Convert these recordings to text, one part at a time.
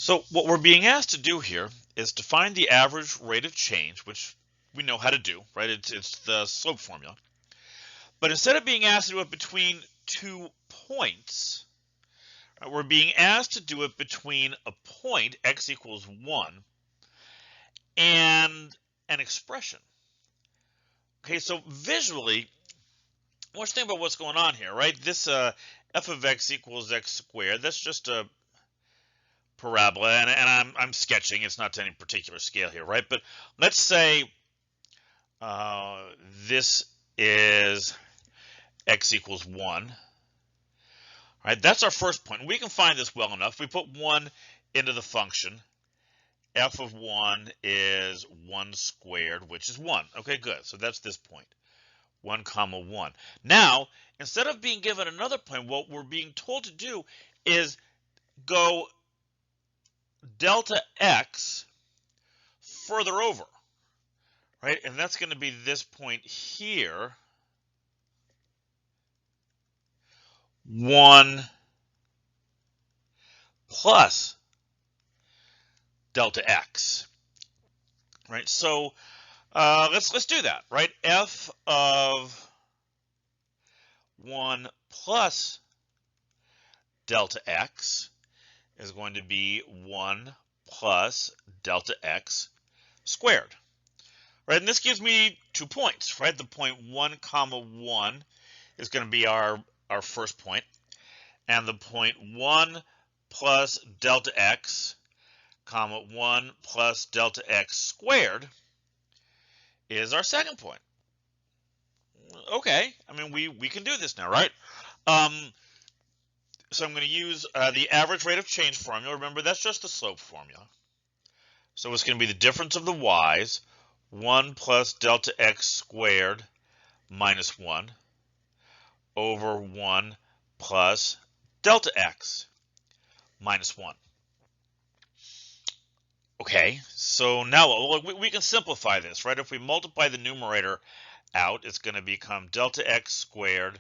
So what we're being asked to do here is to find the average rate of change, which we know how to do, right? It's the slope formula. But instead of being asked to do it between 2 points, right, we're being asked to do it between a point, x equals 1, and an expression. Okay, so visually, let's think about what's going on here, right? This f of x equals x squared, that's just a parabola, and I'm sketching. It's not to any particular scale here, right? But let's say this is x equals 1. Right, that's our first point. We can find this well enough. We put 1 into the function. F of 1 is 1 squared, which is 1. Okay, good. So that's this point, 1 comma 1. Now, instead of being given another point, what we're being told to do is go delta x further over, right? And that's going to be this point here, 1 plus delta x, right? So let's do that, right? F of 1 plus delta x is going to be 1 plus delta x squared, right? And this gives me 2 points, right? The point 1 comma 1 is going to be our first point, and the point 1 plus delta x comma 1 plus delta x squared is our second point. Okay, I mean, we can do this now, right? So I'm going to use the average rate of change formula. Remember, that's just the slope formula. So it's going to be the difference of the y's, 1 plus delta x squared minus 1 over 1 plus delta x minus 1. Okay, so now we can simplify this, right? If we multiply the numerator out, it's going to become delta x squared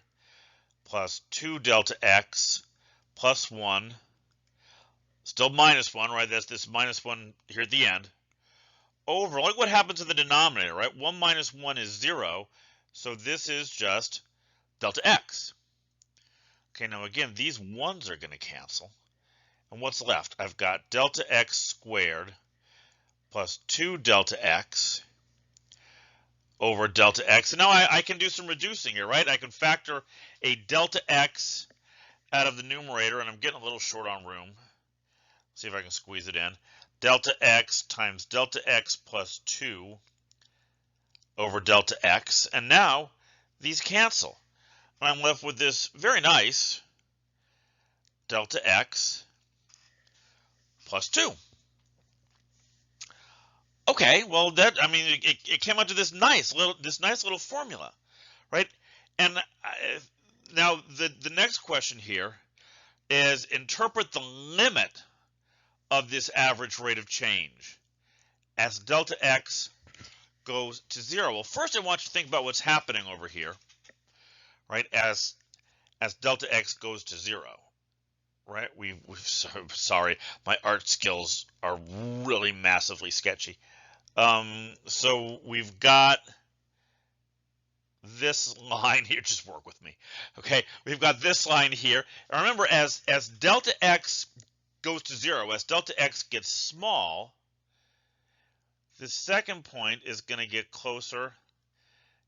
plus 2 delta x plus 1, still minus 1, right? That's this minus 1 here at the end, over, look what happens to the denominator, right? 1 minus 1 is 0, so this is just delta x. Okay, now again, these 1's are going to cancel. And what's left? I've got delta x squared plus 2 delta x over delta x. And now I can do some reducing here, right? I can factor a delta x out of the numerator, and I'm getting a little short on room. See if I can squeeze it in. Delta x times delta x plus 2 over delta x. And now these cancel. And I'm left with this very nice delta x plus 2. Okay, well, that, I mean, it came out to this nice little formula, right? And now the next question here is interpret the limit of this average rate of change as delta x goes to 0. Well, first I want you to think about what's happening over here, right? As delta x goes to 0, right? Sorry, my art skills are really massively sketchy. So we've got this line here, just work with me. Okay, we've got this line here. And remember, as delta x goes to 0, as delta x gets small, the second point is going to get closer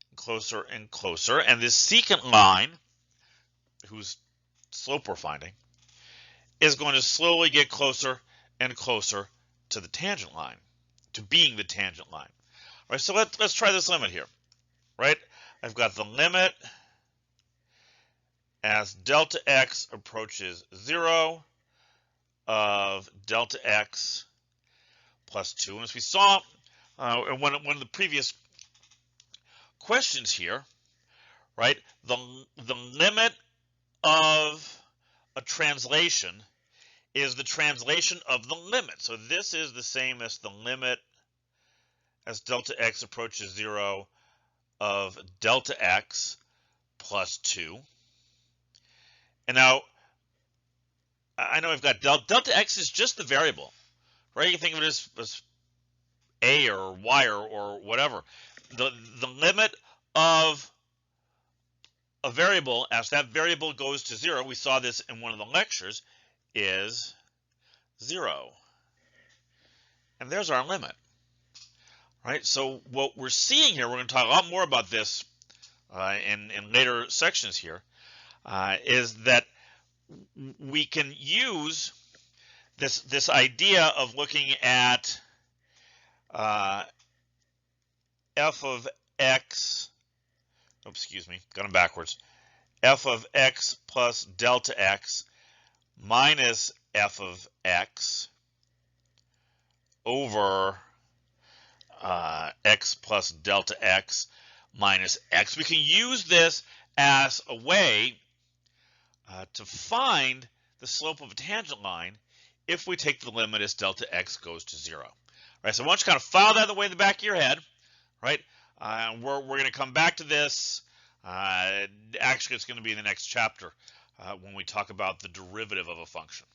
and closer and closer. And this secant line, whose slope we're finding, is going to slowly get closer and closer to the tangent line, to being the tangent line. All right, so let's try this limit here, right? I've got the limit as delta x approaches 0 of delta x plus 2. And as we saw in one of the previous questions here, right, the limit of a translation is the translation of the limit. So this is the same as the limit as delta x approaches 0 of delta x plus 2. And now I know I've got delta x is just the variable. right? You can think of it as a or y or whatever. The limit of a variable as that variable goes to 0, we saw this in one of the lectures, is 0. And there's our limit. Right? So what we're seeing here, we're going to talk a lot more about this in later sections here, is that we can use this idea of looking at f of x, excuse me, got them backwards, f of x plus delta x minus f of x over x plus delta x minus x. We can use this as a way to find the slope of a tangent line if we take the limit as delta x goes to 0. Right, so I want you to kind of file that away in the back of your head, right? We're going to come back to this. Actually, it's going to be in the next chapter when we talk about the derivative of a function.